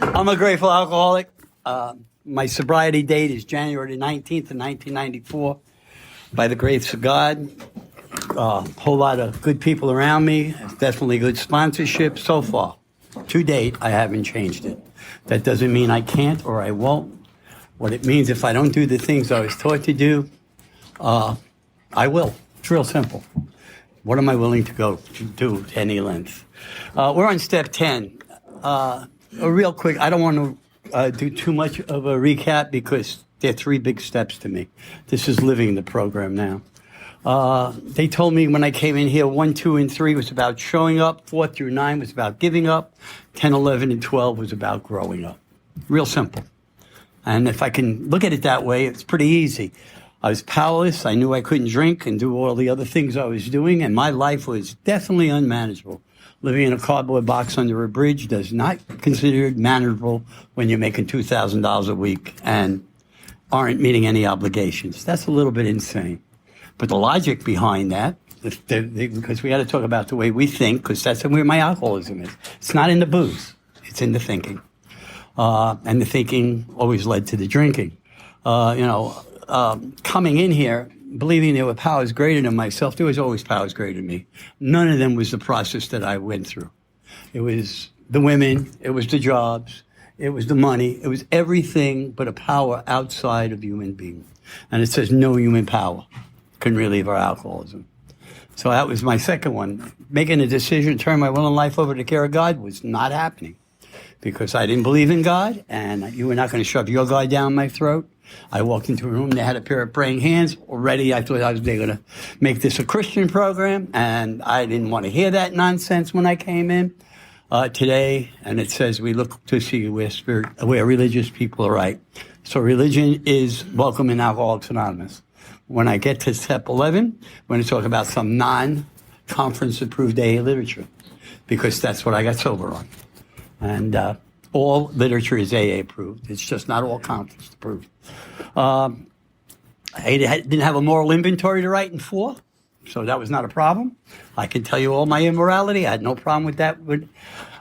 I'm a grateful alcoholic. My sobriety date is January 19th of 1994. By the grace of God, a whole lot of good people around me, definitely good sponsorship so far. To date, I haven't changed it. That doesn't mean I can't or I won't. What it means, if I don't do the things I was taught to do, I will. It's real simple. What am I willing to go to do to any length? We're on step 10. Real quick, I don't want to do too much of a recap because there are 3 big steps to me. This is living the program now. They told me when I came in here, 1, 2, and 3 was about showing up. 4 through 9 was about giving up. 10, 11, and 12 was about growing up. Real simple. And if I can look at it that way, it's pretty easy. I was powerless. I knew I couldn't drink and do all the other things I was doing, and my life was definitely unmanageable. Living in a cardboard box under a bridge does not considered manageable when you're making $2,000 a week and aren't meeting any obligations. That's a little bit insane. But the logic behind that, because we got to talk about the way we think, because that's where my alcoholism is. It's not in the booze. It's in the thinking. And the thinking always led to the drinking. Coming in here, believing there were powers greater than myself, there was always powers greater than me. None of them was the process that I went through. It was the women, it was the jobs, it was the money, it was everything but a power outside of human being. And it says no human power can relieve our alcoholism. So that was my second one. Making a decision to turn my will and life over to the care of God was not happening because I didn't believe in God, and you were not going to shove your God down my throat. I walked into a room, they had a pair of praying hands. Already I thought they were going to make this a Christian program, and I didn't want to hear that nonsense when I came in today. And it says we look to see where religious people are right. So religion is welcome in Alcoholics Anonymous. When I get to step 11, we're going to talk about some non-conference approved AA literature, because that's what I got sober on. And all literature is AA approved. It's just not all conference approved. I didn't have a moral inventory to write in 4, so that was not a problem. I can tell you all my immorality. I had no problem with that.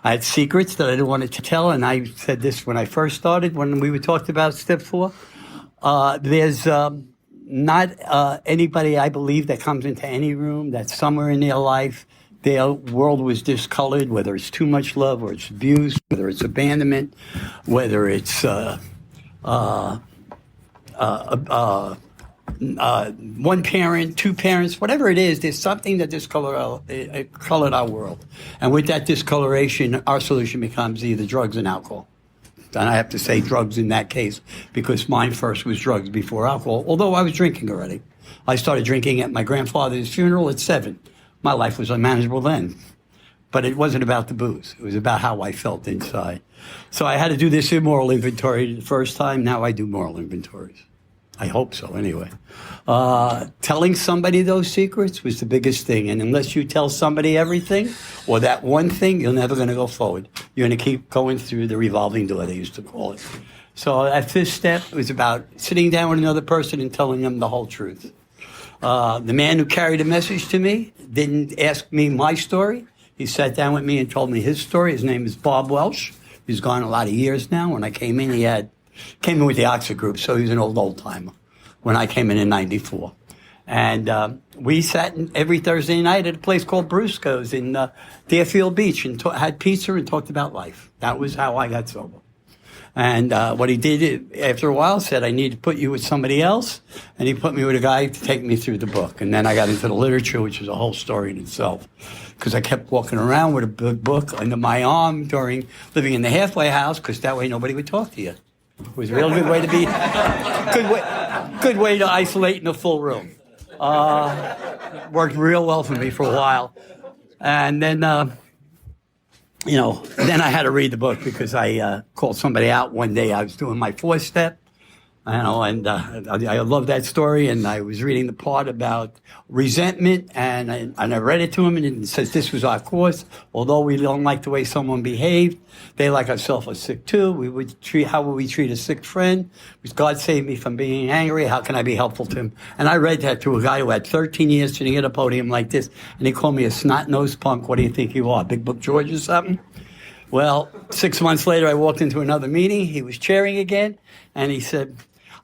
I had secrets that I didn't want to tell, and I said this when I first started, when we talked about step 4. There's not anybody, I believe, that comes into any room that somewhere in their life their world was discolored, whether it's too much love or it's abuse, whether it's abandonment, whether it's one parent, 2 parents, whatever it is, there's something that colored our world. And with that discoloration, our solution becomes either drugs and alcohol. And I have to say drugs in that case because mine first was drugs before alcohol, although I was drinking already. I started drinking at my grandfather's funeral at 7. My life was unmanageable then. But it wasn't about the booze. It was about how I felt inside. So I had to do this immoral inventory the first time. Now I do moral inventories. I hope so, anyway. Telling somebody those secrets was the biggest thing. And unless you tell somebody everything or that one thing, you're never going to go forward. You're going to keep going through the revolving door, they used to call it. So that 5th step was about sitting down with another person and telling them the whole truth. The man who carried a message to me didn't ask me my story. He sat down with me and told me his story. His name is Bob Welsh. He's gone a lot of years now. When I came in, came in with the Oxford group, so he's an old timer. When I came in 94. And we sat every Thursday night at a place called Brusco's in Deerfield Beach and had pizza and talked about life. That was how I got sober. And what he did after a while said, I need to put you with somebody else. And he put me with a guy to take me through the book. And then I got into the literature, which is a whole story in itself. Because I kept walking around with a big book under my arm during living in the halfway house, because that way nobody would talk to you. It was a real good way to be, good way to isolate in a full room. Worked real well for me for a while. And then, then I had to read the book because I called somebody out one day. I was doing my 4th step, and I love that story. And I was reading the part about resentment, and I read it to him, and it says this was our course. Although we don't like the way someone behaved, they like ourselves are sick too. How would we treat a sick friend? Because God saved me from being angry. How can I be helpful to him? And I read that to a guy who had 13 years sitting at a podium like this, and he called me a snot-nosed punk. What do you think you are, Big Book George or something? Well, 6 months later, I walked into another meeting. He was chairing again, and he said,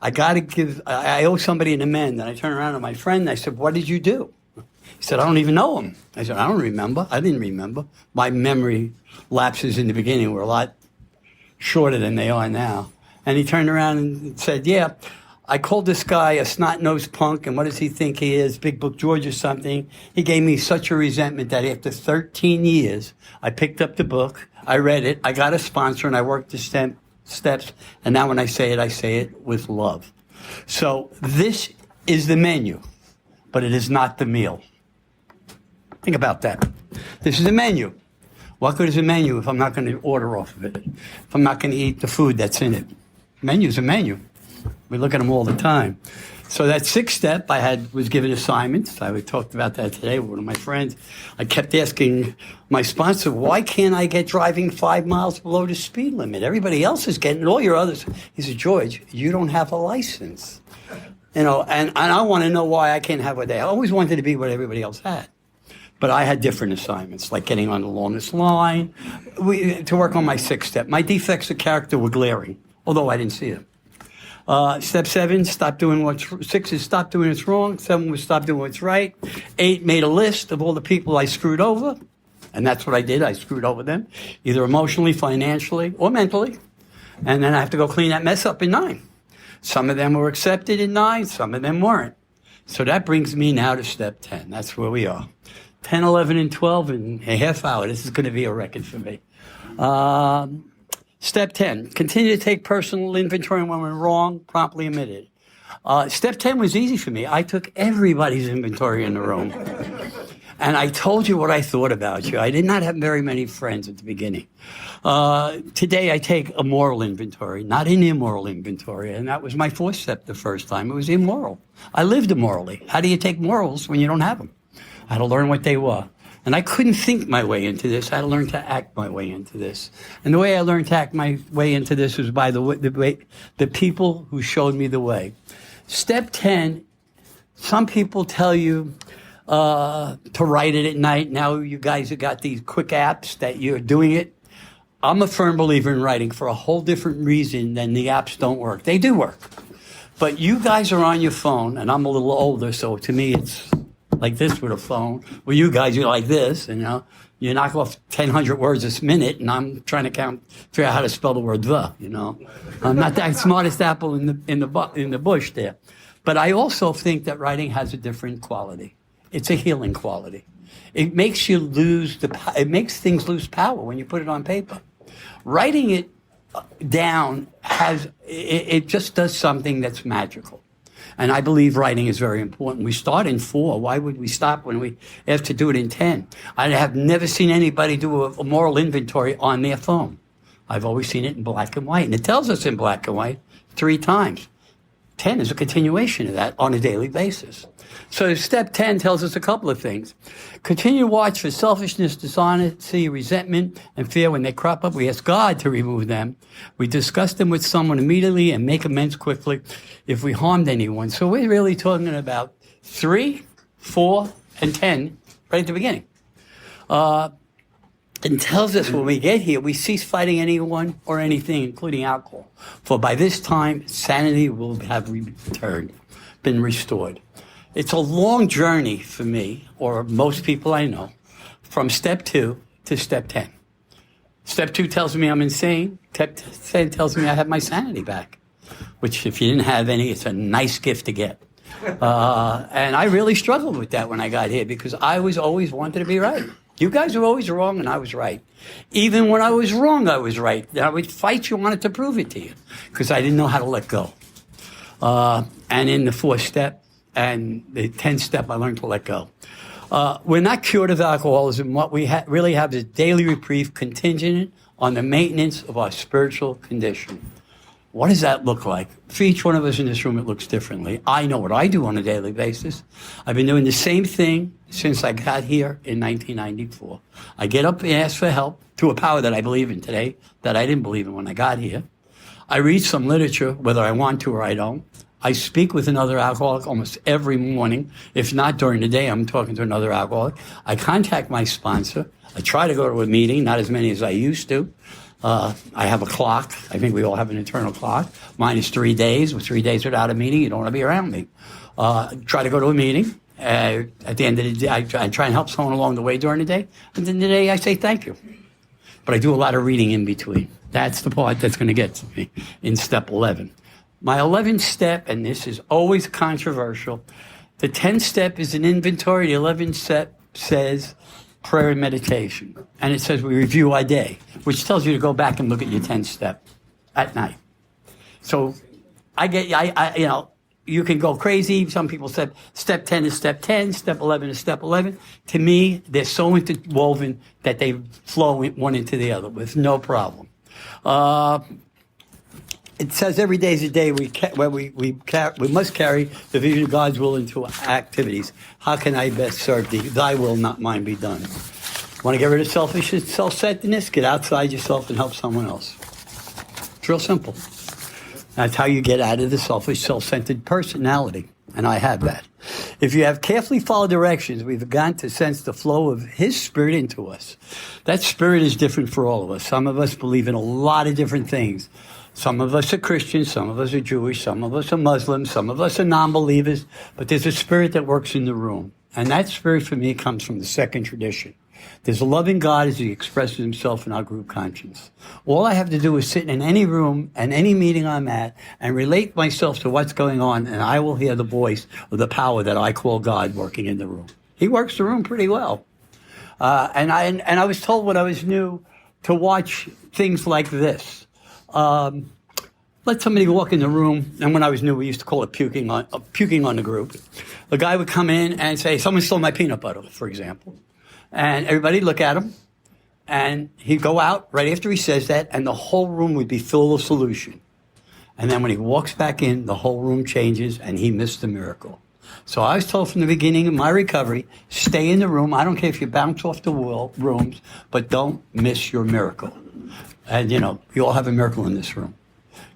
I owe somebody an amend. And I turned around to my friend, and I said, what did you do? He said, I don't even know him. I said, I don't remember. I didn't remember. My memory lapses in the beginning were a lot shorter than they are now. And he turned around and said, yeah, I called this guy a snot-nosed punk, and what does he think he is, Big Book George or something? He gave me such a resentment that after 13 years, I picked up the book, I read it, I got a sponsor, and I worked the steps, and now when I say it with love. So this is the menu, but it is not the meal. Think about that. This is the menu. What good is a menu if I'm not going to order off of it? If I'm not going to eat the food that's in it? Menu's a menu. We look at them all the time. So that sixth step, was given assignments. I talked about that today with one of my friends. I kept asking my sponsor, why can't I get driving 5 miles below the speed limit? Everybody else is getting it, all your others. He said, George, you don't have a license. And I want to know why I can't have what they. I always wanted to be what everybody else had. But I had different assignments, like getting on the longest line, to work on my sixth step. My defects of character were glaring, although I didn't see them. Step 7, stop doing what's 6 is stop doing what's wrong. 7 was stop doing what's right. 8, made a list of all the people I screwed over, and that's what I did. I screwed over them, either emotionally, financially, or mentally. And then I have to go clean that mess up in 9. Some of them were accepted in 9, some of them weren't. So that brings me now to step 10. That's where we are. 10, 11, and 12 in a half hour. This is going to be a record for me. Step 10, continue to take personal inventory when we're wrong, promptly admit it. Step 10 was easy for me. I took everybody's inventory in the room. And I told you what I thought about you. I did not have very many friends at the beginning. Today I take a moral inventory, not an immoral inventory. And that was my 4th step the first time. It was immoral. I lived immorally. How do you take morals when you don't have them? I had to learn what they were. And I couldn't think my way into this. I had to learn to act my way into this. And the way I learned to act my way into this was by the people who showed me the way. Step 10, some people tell you to write it at night. Now you guys have got these quick apps that you're doing it. I'm a firm believer in writing for a whole different reason than the apps don't work. They do work. But you guys are on your phone, and I'm a little older, so to me it's like this with a phone. Well, you guys are like this, and you knock off 1,000 words a minute, and I'm trying to figure out how to spell the word the. I'm not the smartest apple in the bush there, but I also think that writing has a different quality. It's a healing quality. It makes it makes things lose power when you put it on paper. Writing it down it just does something that's magical. And I believe writing is very important. We start in 4. Why would we stop when we have to do it in 10? I have never seen anybody do a moral inventory on their phone. I've always seen it in black and white. And it tells us in black and white 3 times. 10 is a continuation of that on a daily basis. So step 10 tells us a couple of things. Continue to watch for selfishness, dishonesty, resentment, and fear when they crop up. We ask God to remove them. We discuss them with someone immediately and make amends quickly if we harmed anyone. So we're really talking about 3, 4, and 10 right at the beginning. It tells us when we get here, we cease fighting anyone or anything, including alcohol. For by this time, sanity will have been restored. It's a long journey for me, or most people I know, from step 2 to step 10. Step 2 tells me I'm insane. Step 10 tells me I have my sanity back, which if you didn't have any, it's a nice gift to get. And I really struggled with that when I got here because I was always wanted to be right. You guys were always wrong and I was right. Even when I was wrong, I was right. I would fight you, wanted to prove it to you because I didn't know how to let go. And in the 4th step and the 10th step, I learned to let go. We're not cured of alcoholism. What we really have is daily reprieve contingent on the maintenance of our spiritual condition. What does that look like? For each one of us in this room, it looks differently. I know what I do on a daily basis. I've been doing the same thing since I got here in 1994. I get up and ask for help through a power that I believe in today that I didn't believe in when I got here. I read some literature, whether I want to or I don't. I speak with another alcoholic almost every morning. If not during the day, I'm talking to another alcoholic. I contact my sponsor. I try to go to a meeting, not as many as I used to. I have a clock. I think we all have an internal clock. Mine is 3 days. With 3 days without a meeting, you don't want to be around me. Try to go to a meeting. At the end of the day, I try and help someone along the way during the day. And then the day I say thank you. But I do a lot of reading in between. That's the part that's going to get to me in step 11. My 11th step, and this is always controversial, the 10th step is an inventory. The 11th step says prayer and meditation. And it says we review our day, which tells you to go back and look at your 10th step at night. So you can go crazy. Some people said step 10 is step 10, step 11 is step 11. To me, they're so interwoven that they flow one into the other with no problem. It says every day is a day we must carry the vision of God's will into activities. How can I best serve thee? Thy will, not mine, be done. Want to get rid of selfishness, self-centeredness? Get outside yourself and help someone else. It's real simple. That's how you get out of the selfish, self-centered personality. And I have that. If you have carefully followed directions, we've begun to sense the flow of His Spirit into us. That Spirit is different for all of us. Some of us believe in a lot of different things. Some of us are Christians, some of us are Jewish, some of us are Muslims, some of us are non-believers, but there's a spirit that works in the room. And that spirit for me comes from the second tradition. There's a loving God as He expresses Himself in our group conscience. All I have to do is sit in any room and any meeting I'm at and relate myself to what's going on, and I will hear the voice of the power that I call God working in the room. He works the room pretty well. And I was told when I was new to watch things like this. Let somebody walk in the room, and when I was new, we used to call it puking on the group. The guy would come in and say, someone stole my peanut butter, for example. And everybody look at him, and he'd go out right after he says that, and the whole room would be full of solution. And then when he walks back in, the whole room changes, and he missed the miracle. So I was told from the beginning of my recovery, stay in the room. I don't care if you bounce off the rooms, but don't miss your miracle. And, you all have a miracle in this room.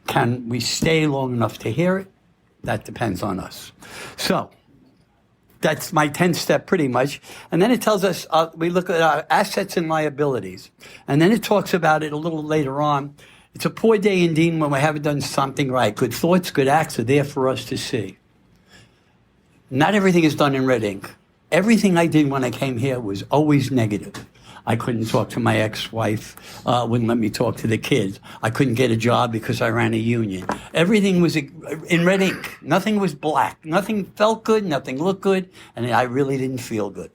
Can we stay long enough to hear it? That depends on us. So that's my 10th step pretty much. And then it tells us, we look at our assets and liabilities. And then it talks about it a little later on. It's a poor day indeed when we haven't done something right. Good thoughts, good acts are there for us to see. Not everything is done in red ink. Everything I did when I came here was always negative. I couldn't talk to my ex-wife, wouldn't let me talk to the kids. I couldn't get a job because I ran a union. Everything was in red ink. Nothing was black. Nothing felt good, nothing looked good, and I really didn't feel good.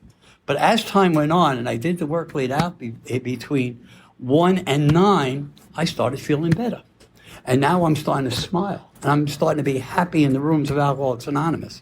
But as time went on, and I did the work laid out between 1 and 9, I started feeling better. And now I'm starting to smile. And I'm starting to be happy in the rooms of Alcoholics Anonymous.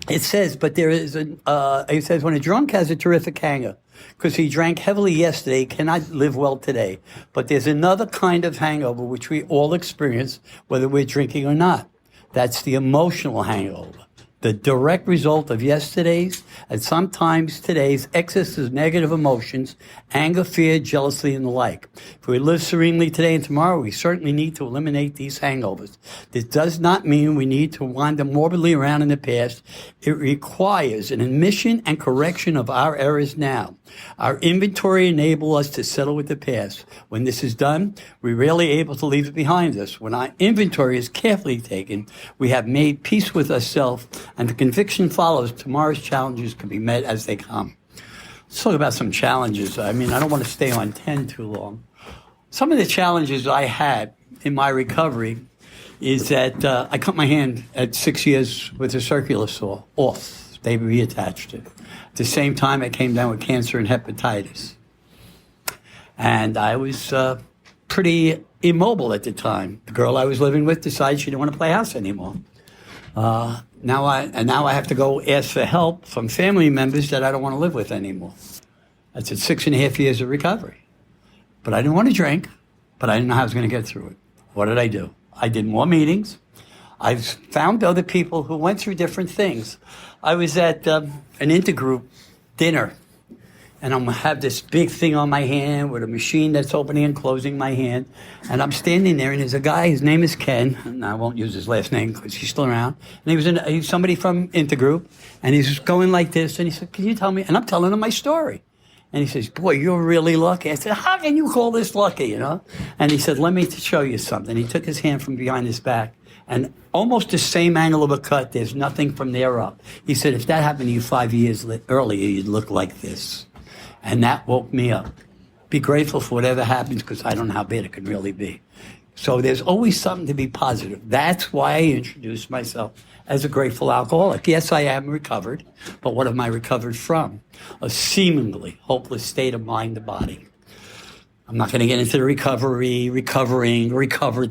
It says, it says, when a drunk has a terrific hangover, because he drank heavily yesterday, cannot live well today. But there's another kind of hangover which we all experience, whether we're drinking or not. That's the emotional hangover. The direct result of yesterday's and sometimes today's excess of negative emotions, anger, fear, jealousy, and the like. If we live serenely today and tomorrow, we certainly need to eliminate these hangovers. This does not mean we need to wander morbidly around in the past. It requires an admission and correction of our errors now. Our inventory enables us to settle with the past. When this is done, we're rarely able to leave it behind us. When our inventory is carefully taken, we have made peace with ourselves, and the conviction follows. Tomorrow's challenges can be met as they come. Let's talk about some challenges. I don't want to stay on 10 too long. Some of the challenges I had in my recovery is that I cut my hand at 6 years with a circular saw off. They reattached it. At the same time, I came down with cancer and hepatitis. And I was pretty immobile at the time. The girl I was living with decided she didn't want to play house anymore. Now I have to go ask for help from family members that I don't want to live with anymore. That's at 6.5 years of recovery. But I didn't want to drink, but I didn't know how I was going to get through it. What did I do? I did more meetings. I found other people who went through different things. I was at an intergroup dinner and I'm going to have this big thing on my hand with a machine that's opening and closing my hand. And I'm standing there, and there's a guy, his name is Ken, and I won't use his last name because he's still around. And he's somebody from Intergroup, and he's going like this, and he said, can you tell me? And I'm telling him my story. And he says, boy, you're really lucky. I said, how can you call this lucky, you know? And he said, let me show you something. He took his hand from behind his back, and almost the same angle of a cut, there's nothing from there up. He said, if that happened to you 5 years earlier, you'd look like this. And that woke me up. Be grateful for whatever happens, because I don't know how bad it could really be. So there's always something to be positive. That's why I introduced myself as a grateful alcoholic. Yes, I am recovered, but what am I recovered from? A seemingly hopeless state of mind and body. I'm not going to get into the recovered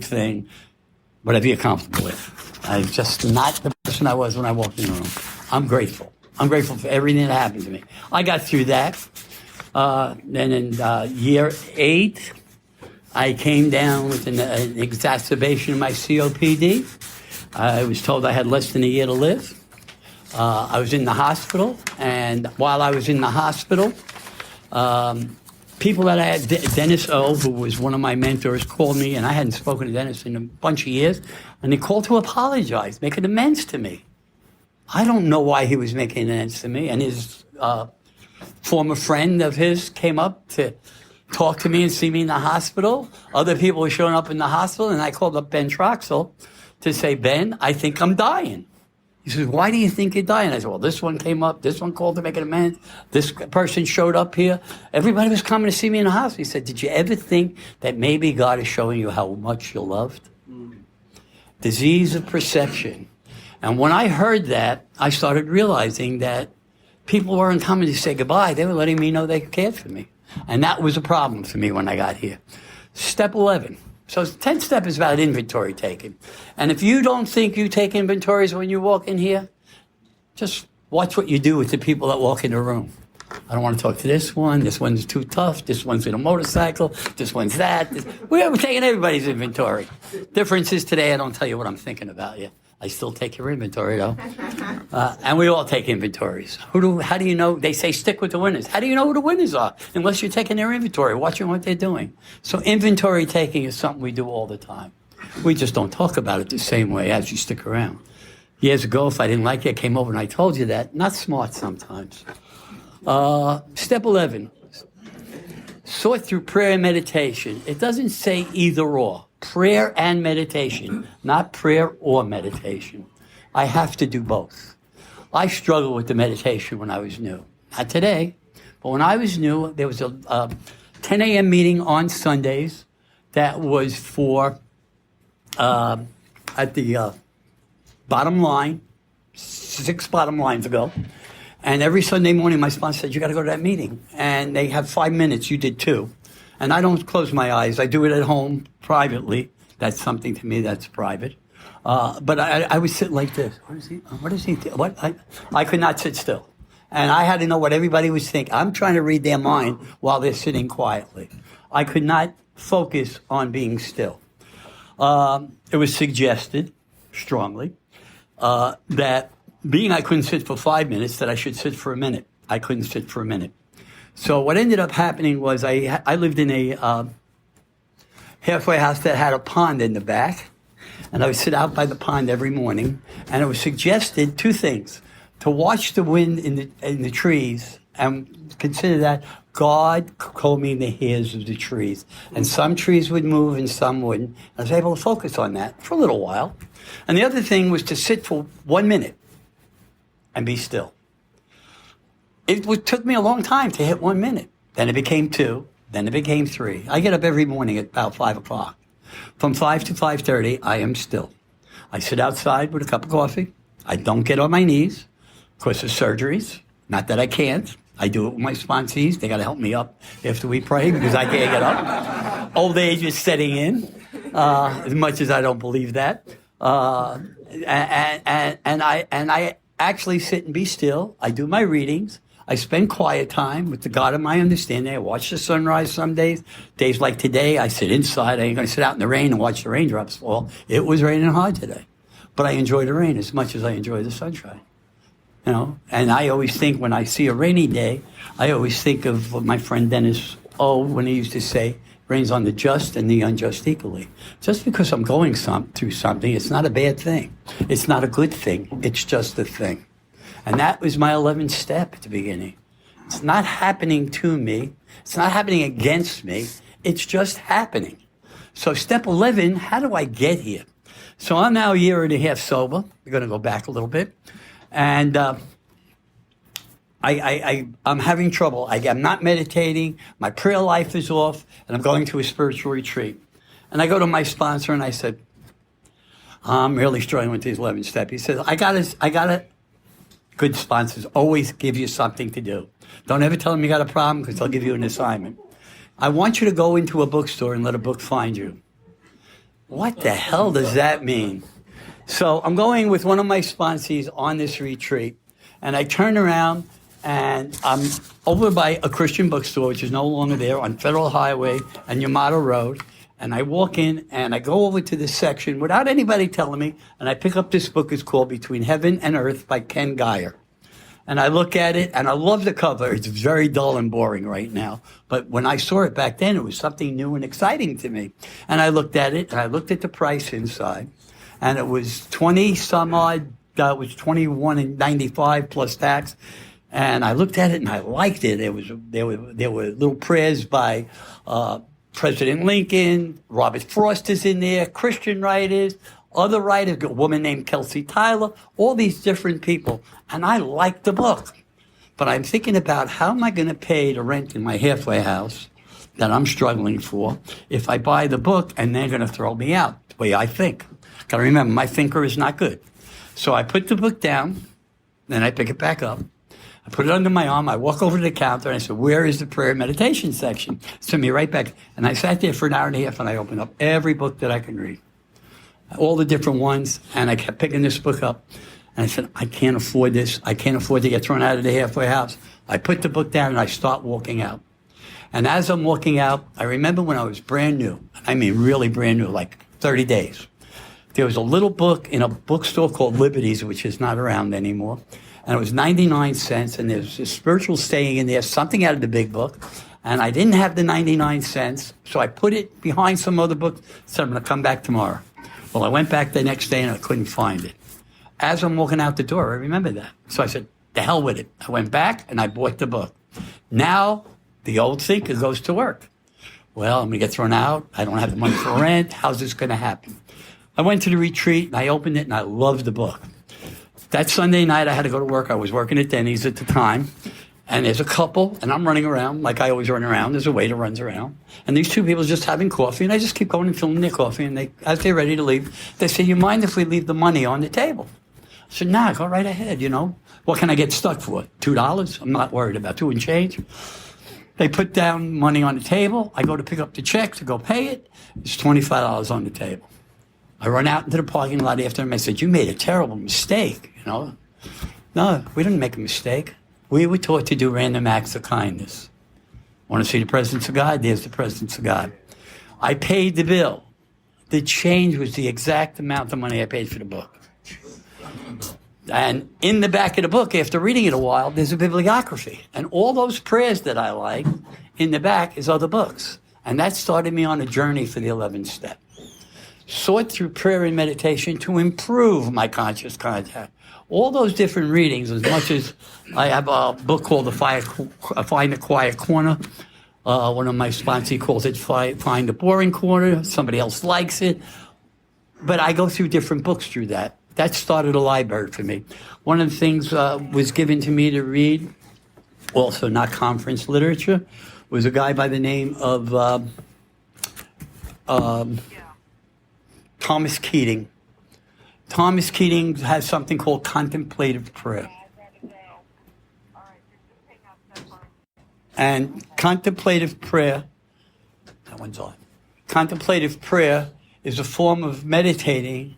thing, whatever you're comfortable with. I'm just not the person I was when I walked in the room. I'm grateful. I'm grateful for everything that happened to me. I got through that. Then in year 8, I came down with an exacerbation of my COPD. I was told I had less than a year to live. I was in the hospital, and while I was in the hospital, people that I had, Dennis O., who was one of my mentors, called me, and I hadn't spoken to Dennis in a bunch of years, and he called to apologize, making amends to me. I don't know why he was making amends to me, and his former friend of his came up to talk to me and see me in the hospital. Other people were showing up in the hospital, and I called up Ben Troxel to say, Ben, I think I'm dying. He says, why do you think you're dying? I said, well, this one came up, this one called to make an amends, this person showed up here. Everybody was coming to see me in the hospital. He said, did you ever think that maybe God is showing you how much you're loved? Disease of perception. And when I heard that, I started realizing that people weren't coming to say goodbye. They were letting me know they cared for me. And that was a problem for me when I got here. Step 11. So 10th step is about inventory taking. And if you don't think you take inventories when you walk in here, just watch what you do with the people that walk in the room. I don't want to talk to this one. This one's too tough. This one's in a motorcycle. This one's that. We're taking everybody's inventory. Difference is today I don't tell you what I'm thinking about you. I still take your inventory, though. And we all take inventories. How do you know? They say stick with the winners. How do you know who the winners are? Unless you're taking their inventory, watching what they're doing. So inventory taking is something we do all the time. We just don't talk about it the same way as you stick around. Years ago, if I didn't like you, I came over and I told you that. Not smart sometimes. Step 11. Sort through prayer and meditation. It doesn't say either or. Prayer and meditation, not prayer or meditation. I have to do both. I struggled with the meditation when I was new. Not today, but when I was new, there was a 10 a.m. meeting on Sundays that was for, at the bottom line, 6 bottom lines ago. And every Sunday morning, my sponsor said, you got to go to that meeting. And they have 5 minutes. You did 2. And I don't close my eyes. I do it at home privately. That's something to me that's private. But I would sit like this. What is he? What? I could not sit still. And I had to know what everybody was thinking. I'm trying to read their mind while they're sitting quietly. I could not focus on being still. It was suggested strongly that being I couldn't sit for 5 minutes, that I should sit for a minute. I couldn't sit for a minute. So what ended up happening was I lived in a halfway house that had a pond in the back, and I would sit out by the pond every morning, and it was suggested 2 things: to watch the wind in the trees and consider that God combing the hairs of the trees. And some trees would move and some wouldn't. I was able to focus on that for a little while. And the other thing was to sit for 1 minute and be still. It took me a long time to hit 1 minute. Then it became 2. Then it became 3. I get up every morning at about 5 o'clock. From 5 to 5:30, I am still. I sit outside with a cup of coffee. I don't get on my knees because of surgeries. Not that I can't. I do it with my sponsees. They got to help me up after we pray because I can't get up. Old age is setting in, as much as I don't believe that. And I actually sit and be still. I do my readings. I spend quiet time with the God of my understanding. I watch the sunrise some days. Days like today, I sit inside. I ain't going to sit out in the rain and watch the raindrops fall. It was raining hard today. But I enjoy the rain as much as I enjoy the sunshine. You know, and I always think when I see a rainy day, I always think of what my friend Dennis O. when he used to say, rains on the just and the unjust equally. Just because I'm going through something, it's not a bad thing. It's not a good thing. It's just a thing. And that was my 11th step at the beginning. It's not happening to me. It's not happening against me. It's just happening. So step 11, how do I get here? So I'm now a year and a half sober. We're going to go back a little bit. And I'm having trouble. I'm not meditating. My prayer life is off, and I'm going to a spiritual retreat. And I go to my sponsor, and I said, I'm really struggling with these 11 steps. He says, I got it. Good sponsors always give you something to do. Don't ever tell them you got a problem, because they'll give you an assignment. I want you to go into a bookstore and let a book find you. What the hell does that mean? So I'm going with one of my sponsees on this retreat, and I turn around, and I'm over by a Christian bookstore, which is no longer there, on Federal Highway and Yamato Road. And I walk in, and I go over to this section without anybody telling me, and I pick up this book. It's called Between Heaven and Earth by Ken Geyer. And I look at it, and I love the cover. It's very dull and boring right now. But when I saw it back then, it was something new and exciting to me. And I looked at it, and I looked at the price inside. And it was 20 some odd, it was $21.95 plus tax. And I looked at it and I liked it. There were little prayers by President Lincoln, Robert Frost is in there, Christian writers, other writers, a woman named Kelsey Tyler, all these different people. And I liked the book. But I'm thinking about how am I going to pay the rent in my halfway house that I'm struggling for if I buy the book and they're going to throw me out, the way I think. Got to remember, my thinker is not good. So I put the book down, then I pick it back up. I put it under my arm. I walk over to the counter, and I said, where is the prayer and meditation section? Send me right back. And I sat there for an hour and a half, and I opened up every book that I can read, all the different ones, and I kept picking this book up. And I said, I can't afford this. I can't afford to get thrown out of the halfway house. I put the book down, and I start walking out. And as I'm walking out, I remember when I was brand new, I mean really brand new, like 30 days. There was a little book in a bookstore called Liberty's, which is not around anymore. And it was 99 cents, and there's a spiritual saying in there, something out of the big book. And I didn't have the 99 cents, so I put it behind some other book, said I'm going to come back tomorrow. Well, I went back the next day, and I couldn't find it. As I'm walking out the door, I remember that. So I said, the hell with it. I went back, and I bought the book. Now, the old thinker goes to work. Well, I'm going to get thrown out. I don't have the money for rent. How's this going to happen? I went to the retreat, and I opened it, and I loved the book. That Sunday night, I had to go to work. I was working at Denny's at the time. And there's a couple, and I'm running around like I always run around. There's a waiter runs around. And these two people are just having coffee, and I just keep going and filling their coffee. And as they're ready to leave, they say, you mind if we leave the money on the table? I said, nah, go right ahead, you know. What can I get stuck for? $2? I'm not worried about 2 and change. They put down money on the table. I go to pick up the check to go pay it. It's $25 on the table. I run out into the parking lot after them. I said, you made a terrible mistake, you know. No, we didn't make a mistake. We were taught to do random acts of kindness. Want to see the presence of God? There's the presence of God. I paid the bill. The change was the exact amount of money I paid for the book. And in the back of the book, after reading it a while, there's a bibliography. And all those prayers that I like, in the back is other books. And that started me on a journey for the 11th step. Sought through prayer and meditation to improve my conscious contact. All those different readings, as much as I have a book called Find the Quiet Corner. One of my sponsees calls it Find the Boring Corner. Somebody else likes it. But I go through different books through that. That started a library for me. One of the things was given to me to read, also not conference literature, was a guy by the name of Thomas Keating. Thomas Keating has something called contemplative prayer. And contemplative prayer, that one's on. Contemplative prayer is a form of meditating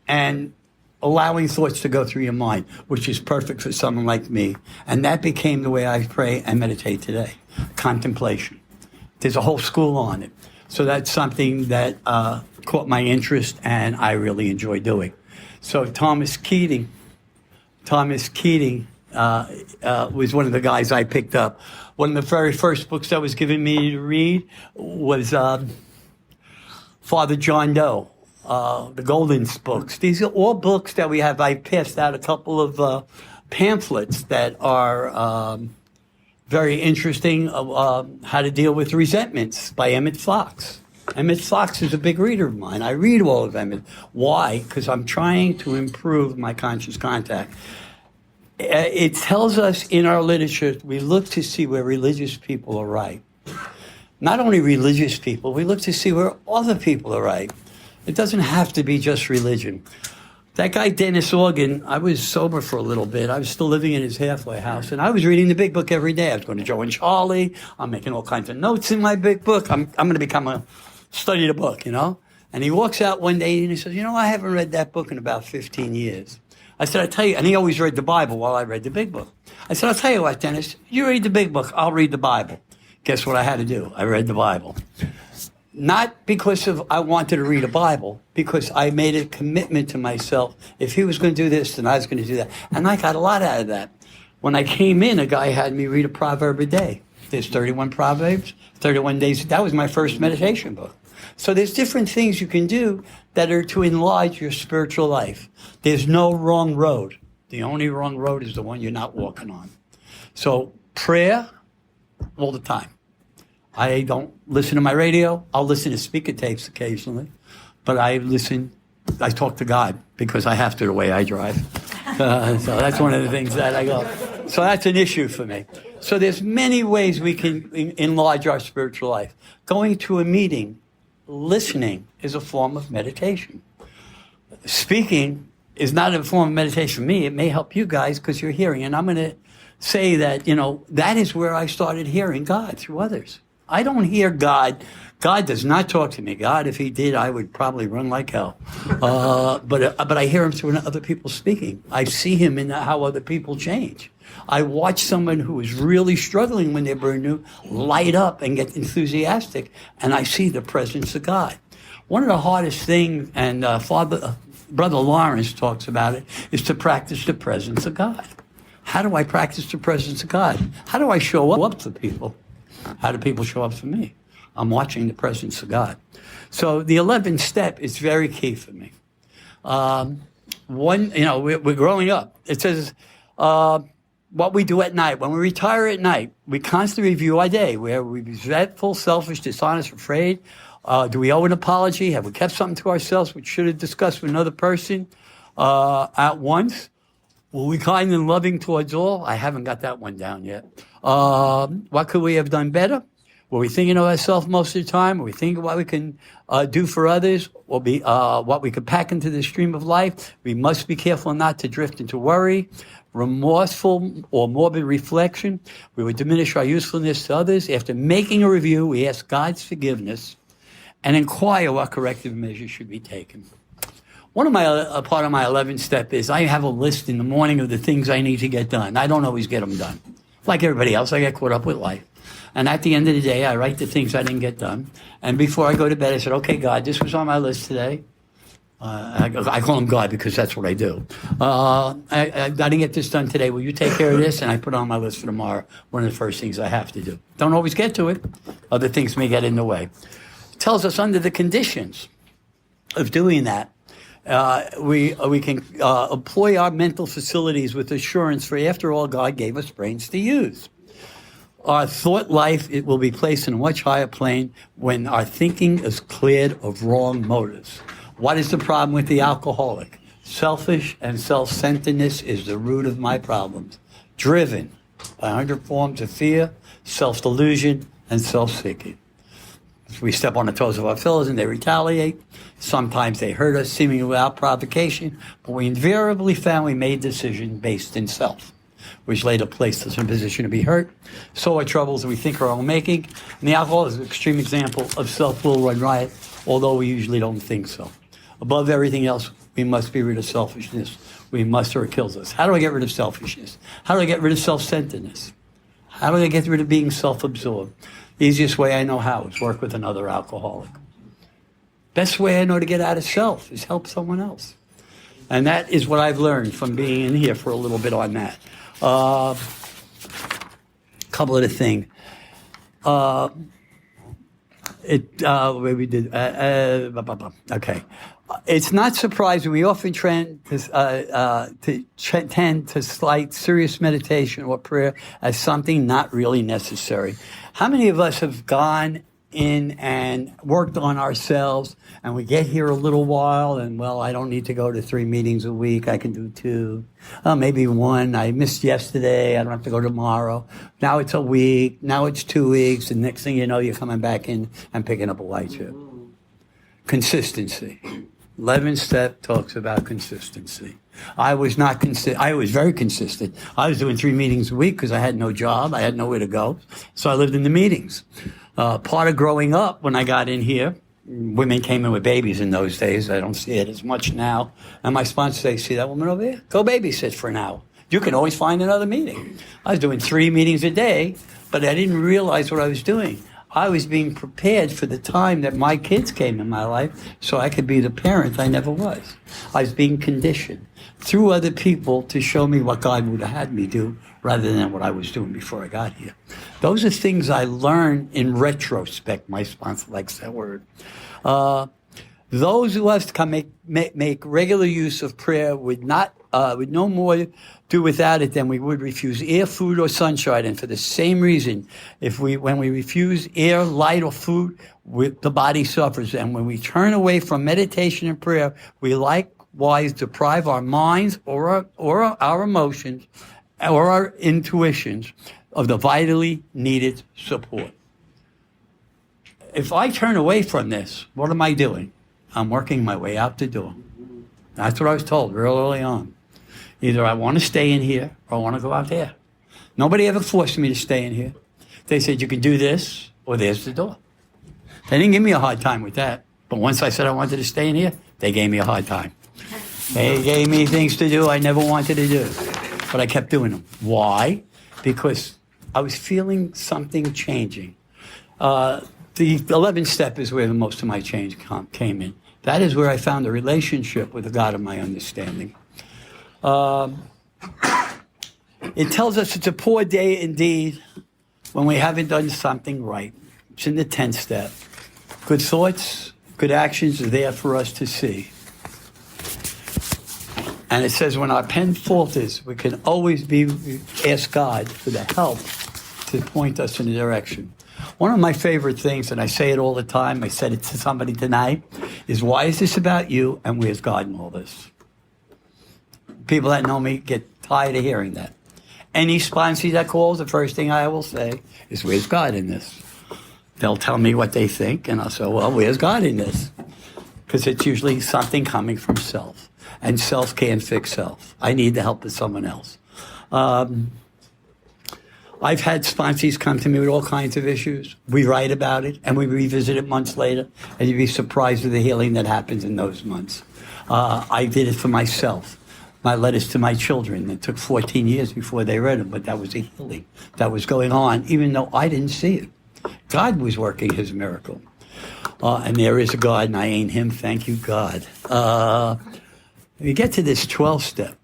and allowing thoughts to go through your mind, which is perfect for someone like me. And that became the way I pray and meditate today. Contemplation. There's a whole school on it. So that's something that caught my interest, and I really enjoy doing. So Thomas Keating Thomas Keating was one of the guys I picked up. One of the very first books that was given me to read was Father John Doe, the Golden books. These are all books that we have. I passed out a couple of pamphlets that are very interesting. How to Deal with Resentments by Emmett Fox. Emmett Fox is a big reader of mine. I read all of Emmett. Why? Because I'm trying to improve my conscious contact. It tells us in our literature, we look to see where religious people are right. Not only religious people, we look to see where other people are right. It doesn't have to be just religion. That guy, Dennis Organ, I was sober for a little bit. I was still living in his halfway house, and I was reading the Big Book every day. I was going to Joe and Charlie. I'm making all kinds of notes in my Big Book. I'm going to become study the book, you know? And he walks out one day and he says, I haven't read that book in about 15 years. I said, I tell you, and he always read the Bible while I read the Big Book. I said, I'll tell you what, Dennis, you read the Big Book, I'll read the Bible. Guess what I had to do? I read the Bible. Not because I wanted to read a Bible, because I made a commitment to myself. If he was going to do this, then I was going to do that. And I got a lot out of that. When I came in, a guy had me read a proverb a day. There's 31 proverbs, 31 days. That was my first meditation book. So there's different things you can do that are to enlarge your spiritual life. There's no wrong road. The only wrong road is the one you're not walking on. So prayer all the time. I don't listen to my radio. I'll listen to speaker tapes occasionally, but I talk to God because I have to the way I drive. So that's one of the things that I go. So that's an issue for me. So there's many ways we can enlarge our spiritual life. Going to a meeting, listening is a form of meditation. Speaking is not a form of meditation for me. It may help you guys because you're hearing. And I'm going to say that, that is where I started hearing God, through others. I don't hear God. God does not talk to me. God, if he did, I would probably run like hell. But I hear him through other people speaking. I see him in how other people change. I watch someone who is really struggling when they're brand new light up and get enthusiastic, and I see the presence of God. One of the hardest things, and Brother Lawrence talks about it, is to practice the presence of God. How do I practice the presence of God? How do I show up to people? How do people show up for me? I'm watching the presence of God. So the 11th step is very key for me. We're growing up. It says, what we do at night. When we retire at night, we constantly review our day. Where we resentful, selfish, dishonest, afraid. Do we owe an apology? Have we kept something to ourselves which should have discussed with another person at once? Were we kind and loving towards all? I haven't got that one down yet. What could we have done better? Were we thinking of ourselves most of the time? Were we thinking what we can do for others? Or what we could pack into the stream of life? We must be careful not to drift into worry, remorseful or morbid reflection. We would diminish our usefulness to others. After making a review, we ask God's forgiveness and inquire what corrective measures should be taken. Part of my 11th step is I have a list in the morning of the things I need to get done. I don't always get them done. Like everybody else, I get caught up with life. And at the end of the day, I write the things I didn't get done. And before I go to bed, I said, okay, God, this was on my list today. I call him God because that's what I do. I didn't get this done today. Will you take care of this? And I put it on my list for tomorrow. One of the first things I have to do. Don't always get to it. Other things may get in the way. It tells us under the conditions of doing that, we can employ our mental facilities with assurance, for after all, God gave us brains to use. Our thought life, it will be placed in a much higher plane when our thinking is cleared of wrong motives. What is the problem with the alcoholic? Selfish and self-centeredness is the root of my problems. Driven by 100 forms of fear, self-delusion, and self-seeking. We step on the toes of our fellows and they retaliate. Sometimes they hurt us seemingly without provocation, but we invariably found we made decisions based in self, which later placed us in a position to be hurt. So our troubles we think are our own making. And the alcohol is an extreme example of self-will run riot, although we usually don't think so. Above everything else, we must be rid of selfishness. We must, or it kills us. How do I get rid of selfishness? How do I get rid of self-centeredness? How do I get rid of being self-absorbed? The easiest way I know how is work with another alcoholic. Best way I know to get out of self is help someone else. And that is what I've learned from being in here for a little bit on that. Couple of the things. Okay. It's not surprising. We often tend to slight serious meditation or prayer as something not really necessary. How many of us have gone in and worked on ourselves, and we get here a little while, and, well, I don't need to go to 3 meetings a week. I can do 2, maybe 1. I missed yesterday. I don't have to go tomorrow. Now it's a week. Now it's 2 weeks. And next thing you know, you're coming back in and picking up a white chip. Consistency. 11th step talks about consistency. I was very consistent. I was doing 3 meetings a week because I had no job. I had nowhere to go. So I lived in the meetings. Part of growing up, when I got in here, women came in with babies in those days. I don't see it as much now. And my sponsor says, see that woman over there? Go babysit for an hour. You can always find another meeting. I was doing 3 meetings a day, but I didn't realize what I was doing. I was being prepared for the time that my kids came in my life so I could be the parent I never was. I was being conditioned through other people to show me what God would have had me do rather than what I was doing before I got here. Those are things I learned in retrospect. My sponsor likes that word. Those who have to make regular use of prayer would no more do without it than we would refuse air, food, or sunshine. And for the same reason, when we refuse air, light, or food, the body suffers. And when we turn away from meditation and prayer, we likewise deprive our minds or our emotions or our intuitions of the vitally needed support. If I turn away from this, what am I doing? I'm working my way out the door. That's what I was told real early on. Either I want to stay in here or I want to go out there. Nobody ever forced me to stay in here. They said, you can do this or there's the door. They didn't give me a hard time with that. But once I said I wanted to stay in here, they gave me a hard time. They gave me things to do I never wanted to do. But I kept doing them. Why? Because I was feeling something changing. The 11th step is where most of my change came in. That is where I found a relationship with the God of my understanding. It tells us it's a poor day indeed when we haven't done something right. It's in the 10th step. Good thoughts, good actions are there for us to see. And it says when our pen falters, we can always ask God for the help to point us in a direction. One of my favorite things, and I say it all the time, I said it to somebody tonight, is why is this about you and where's God in all this? People that know me get tired of hearing that. Any sponsee that calls, the first thing I will say is, where's God in this? They'll tell me what they think, and I'll say, well, where's God in this? Because it's usually something coming from self, and self can't fix self. I need the help of someone else. I've had sponsees come to me with all kinds of issues. We write about it, and we revisit it months later, and you'd be surprised with the healing that happens in those months. I did it for myself. My letters to my children, it took 14 years before they read them, but that was a healing that was going on, even though I didn't see it. God was working his miracle. And there is a God, and I ain't him, thank you, God. You get to this 12th step.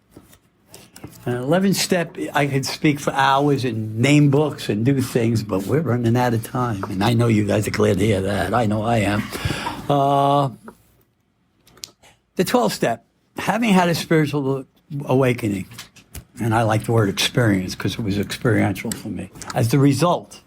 11th step, I could speak for hours and name books and do things, but we're running out of time. And I know you guys are glad to hear that. I know I am. The 12th step, having had a spiritual awakening, and I like the word experience because it was experiential for me, as the result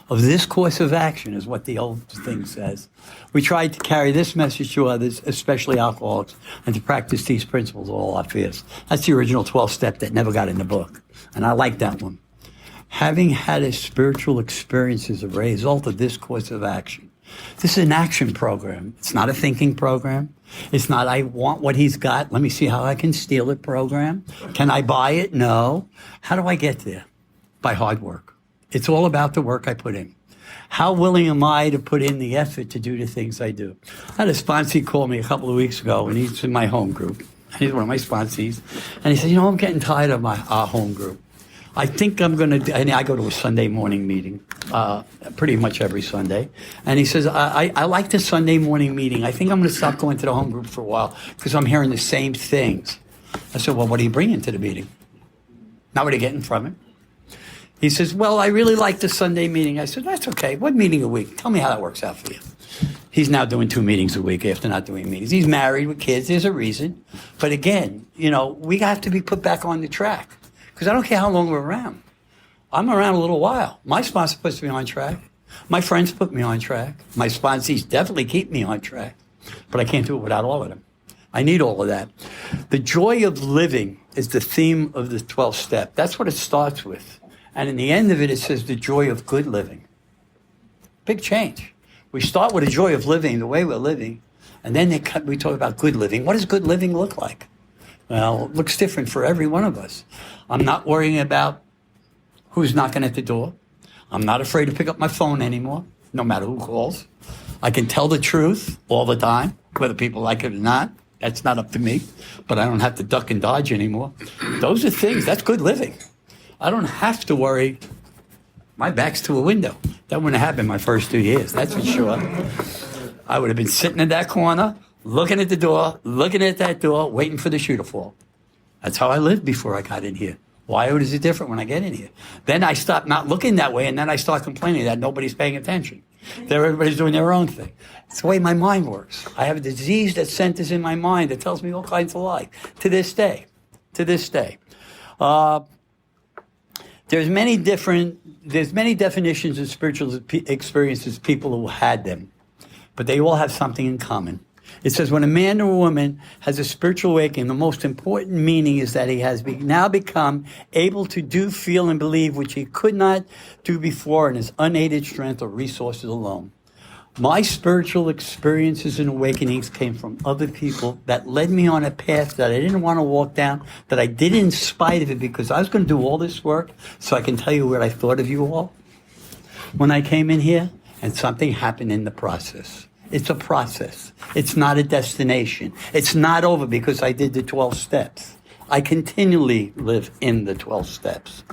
of this course of action is what the old thing says. We tried to carry this message to others, especially alcoholics, and to practice these principles all our affairs. That's the original 12th step that never got in the book, and I like that one. Having had a spiritual experience is a result of this course of action. This is an action program. It's not a thinking program. It's not, I want what he's got, let me see how I can steal it program. Can I buy it? No. How do I get there? By hard work. It's all about the work I put in. How willing am I to put in the effort to do the things I do? I had a sponsee call me a couple of weeks ago, and he's in my home group. He's one of my sponsees. And he said, I'm getting tired of our home group. I think I'm going to, and I go to a Sunday morning meeting, pretty much every Sunday. And he says, I like the Sunday morning meeting. I think I'm going to stop going to the home group for a while because I'm hearing the same things. I said, well, what are you bringing to the meeting? Not what are you getting from it? He says, well, I really like the Sunday meeting. I said, that's okay. What meeting a week? Tell me how that works out for you. He's now doing 2 meetings a week after not doing meetings. He's married with kids. There's a reason. But again, we have to be put back on the track. Because I don't care how long we're around. I'm around a little while. My sponsor puts me on track. My friends put me on track. My sponsees definitely keep me on track. But I can't do it without all of them. I need all of that. The joy of living is the theme of the 12th step. That's what it starts with. And in the end of it, it says the joy of good living. Big change. We start with the joy of living, the way we're living, and then we talk about good living. What does good living look like? Well, it looks different for every one of us. I'm not worrying about who's knocking at the door. I'm not afraid to pick up my phone anymore, no matter who calls. I can tell the truth all the time, whether people like it or not. That's not up to me, but I don't have to duck and dodge anymore. Those are things, that's good living. I don't have to worry. My back's to a window. That wouldn't have happened my first 2 years, that's for sure. I would have been sitting in that corner, looking at the door, looking at that door, waiting for the shoe to fall. That's how I lived before I got in here. Why is it different when I get in here? Then I stop not looking that way, and then I start complaining that nobody's paying attention. Everybody's doing their own thing. It's the way my mind works. I have a disease that centers in my mind that tells me all kinds of lies. To this day. There's many definitions of spiritual experiences, people who had them, but they all have something in common. It says when a man or a woman has a spiritual awakening, the most important meaning is that he has now become able to do, feel, and believe which he could not do before in his unaided strength or resources alone. My spiritual experiences and awakenings came from other people that led me on a path that I didn't want to walk down, that I did in spite of it because I was going to do all this work so I can tell you what I thought of you all when I came in here, and something happened in the process. It's a process. It's not a destination. It's not over because I did the 12 steps. I continually live in the 12 steps.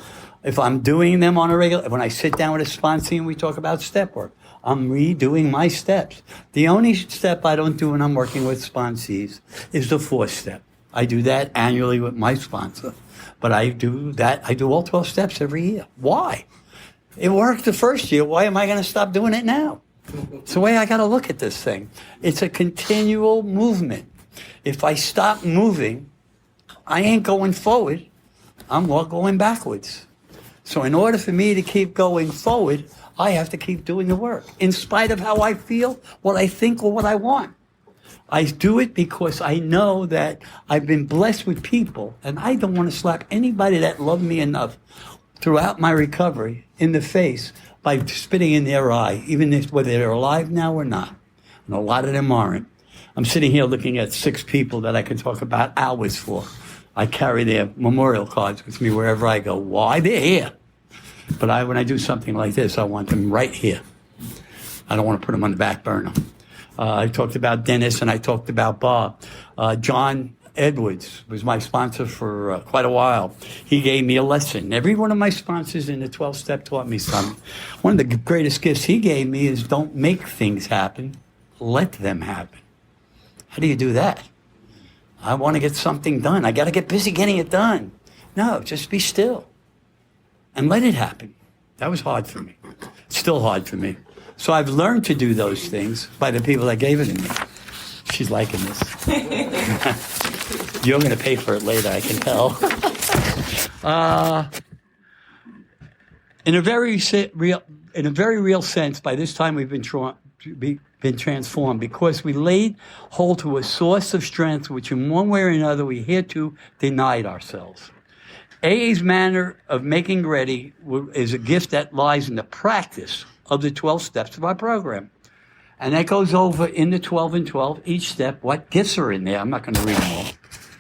If I'm doing them on a regular, when I sit down with a sponsee and we talk about step work, I'm redoing my steps. The only step I don't do when I'm working with sponsees is the 4th step. I do that annually with my sponsor. But I do all 12 steps every year. Why? It worked the first year. Why am I going to stop doing it now? It's the way I got to look at this thing. It's a continual movement. If I stop moving, I ain't going forward. I'm going backwards. So in order for me to keep going forward, I have to keep doing the work, in spite of how I feel, what I think, or what I want. I do it because I know that I've been blessed with people, and I don't want to slap anybody that loved me enough throughout my recovery in the face by spitting in their eye, even whether they're alive now or not. And a lot of them aren't. I'm sitting here looking at 6 people that I can talk about hours for. I carry their memorial cards with me wherever I go. Why? They're here. But when I do something like this, I want them right here. I don't want to put them on the back burner. I talked about Dennis and I talked about Bob. John Edwards was my sponsor for quite a while. He gave me a lesson. Every one of my sponsors in the 12th step taught me something. One of the greatest gifts he gave me is don't make things happen, let them happen. How do you do that? I want to get something done. I got to get busy getting it done. No, just be still and let it happen. That was hard for me. It's still hard for me. So I've learned to do those things by the people that gave it to me. She's liking this. You're going to pay for it later, I can tell. In a very real sense, by this time we've been transformed because we laid hold to a source of strength which in one way or another we hitherto denied ourselves. AA's manner of making ready is a gift that lies in the practice of the 12 steps of our program. And that goes over in the 12 and 12, each step, what gifts are in there. I'm not going to read them all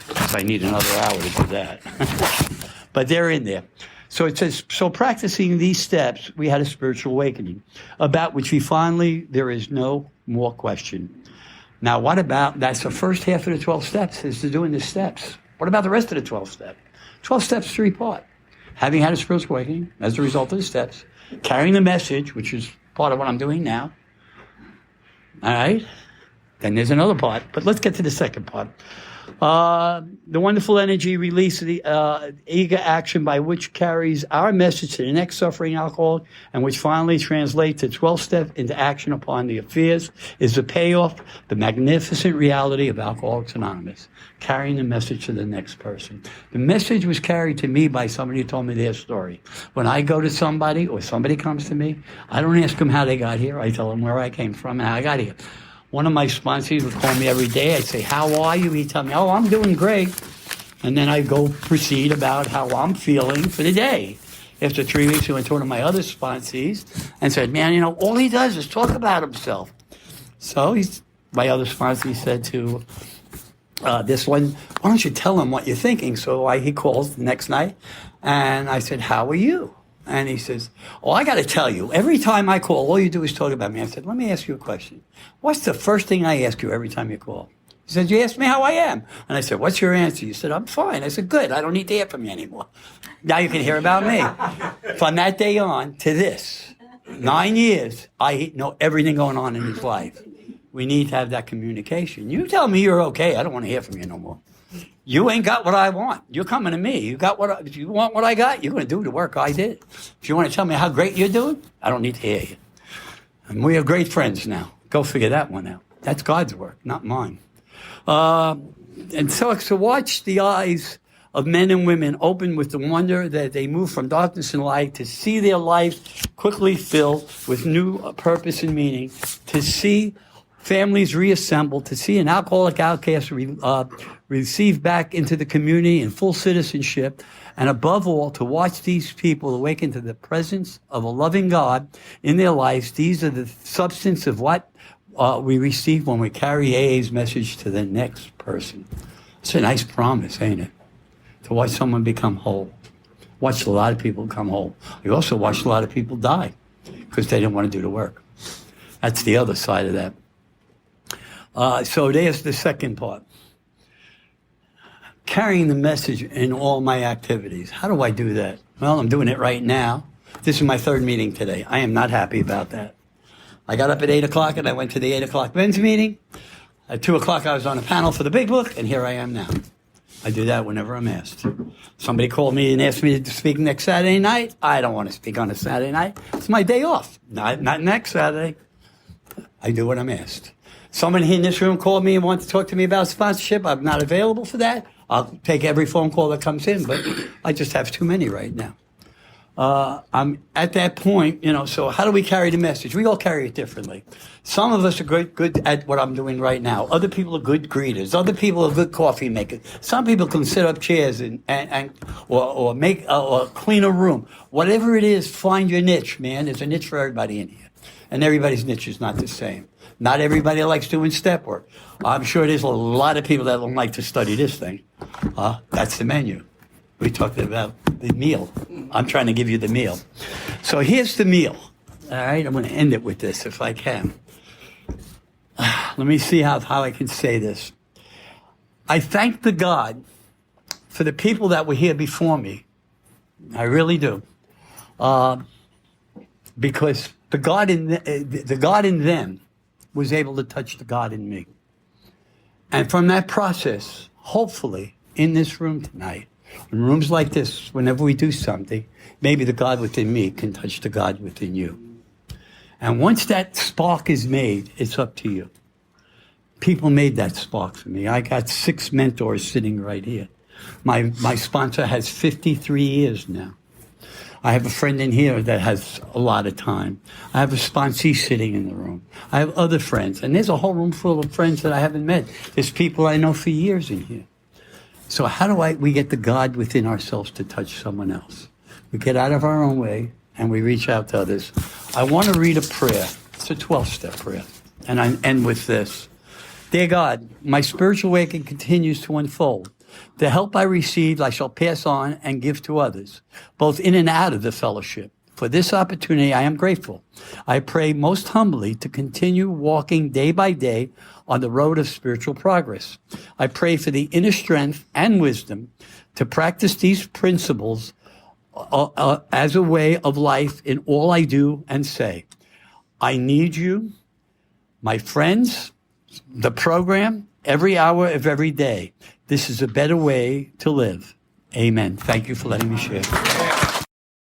because I need another hour to do that. But they're in there. So it says, so practicing these steps, we had a spiritual awakening, about which there is no more question. Now, what about, that's the first half of the 12 steps, is to doing the steps. What about the rest of the 12 steps? 12 steps, 3-part. Having had a spiritual awakening as a result of the steps, carrying the message, which is part of what I'm doing now. All right? Then there's another part, but let's get to the second part. The wonderful energy release of the eager action by which carries our message to the next suffering alcoholic and which finally translates the 12th step into action upon the affairs is the payoff, the magnificent reality of Alcoholics Anonymous, carrying the message to the next person. The message was carried to me by somebody who told me their story. When I go to somebody or somebody comes to me, I don't ask them how they got here. I tell them where I came from and how I got here. One of my sponsors would call me every day. I'd say, how are you? He'd tell me, oh, I'm doing great. And then I'd go proceed about how I'm feeling for the day. After 3 weeks, he went to one of my other sponsees and said, man, you know, all he does is talk about himself. So my other sponsee said to this one, why don't you tell him what you're thinking? So he calls the next night, and I said, how are you? And he says, oh, I got to tell you, every time I call, all you do is talk about me. I said, let me ask you a question. What's the first thing I ask you every time you call? He said, you ask me how I am. And I said, what's your answer? You said, I'm fine. I said, good. I don't need to hear from you anymore. Now you can hear about me. From that day on to this, 9 years, I know everything going on in his life. We need to have that communication. You tell me you're okay. I don't want to hear from you no more. You ain't got what I want. You're coming to me. If you want what I got, you're going to do the work I did. If you want to tell me how great you're doing, I don't need to hear you. And we are great friends now. Go figure that one out. That's God's work, not mine. And so to watch the eyes of men and women open with the wonder that they move from darkness and light, to see their life quickly filled with new purpose and meaning, to see families reassembled, to see an alcoholic outcast receive back into the community in full citizenship, and above all, to watch these people awaken to the presence of a loving God in their lives. These are the substance of what we receive when we carry AA's message to the next person. It's a nice promise, ain't it? To watch someone become whole. Watched a lot of people become whole. We also watched a lot of people die because they didn't want to do the work. That's the other side of that. So there's the second part. Carrying the message in all my activities. How do I do that? Well, I'm doing it right now. This is my third meeting today. I am not happy about that. I got up at 8 o'clock and I went to the 8 o'clock men's meeting. At 2 o'clock I was on a panel for the Big Book, and here I am now. I do that whenever I'm asked. Somebody called me and asked me to speak next Saturday night. I don't want to speak on a Saturday night. It's my day off. Not next Saturday. I do what I'm asked. Someone here in this room called me and wanted to talk to me about sponsorship. I'm not available for that. I'll take every phone call that comes in, but I just have too many right now. I'm at that point, so how do we carry the message? We all carry it differently. Some of us are good at what I'm doing right now. Other people are good greeters. Other people are good coffee makers. Some people can set up chairs or make or clean a room. Whatever it is, find your niche, man. There's a niche for everybody in here. And everybody's niche is not the same. Not everybody likes doing step work. I'm sure there's a lot of people that don't like to study this thing. That's the menu. We talked about the meal. I'm trying to give you the meal. So here's the meal. All right, I'm going to end it with this if I can. Let me see how I can say this. I thank the God for the people that were here before me. I really do. Because the God in them was able to touch the God in me. And from that process, hopefully, in this room tonight, in rooms like this, whenever we do something, maybe the God within me can touch the God within you. And once that spark is made, it's up to you. People made that spark for me. I got 6 mentors sitting right here. My sponsor has 53 years now. I have a friend in here that has a lot of time. I have a sponsee sitting in the room. I have other friends. And there's a whole room full of friends that I haven't met. There's people I know for years in here. So how do we get the God within ourselves to touch someone else? We get out of our own way and we reach out to others. I want to read a prayer. It's a 12-step prayer. And I end with this. Dear God, my spiritual awakening continues to unfold. The help I received, I shall pass on and give to others, both in and out of the fellowship. For this opportunity, I am grateful. I pray most humbly to continue walking day by day on the road of spiritual progress. I pray for the inner strength and wisdom to practice these principles as a way of life in all I do and say. I need you, my friends, the program, every hour of every day. This is a better way to live. Amen. Thank you for letting me share.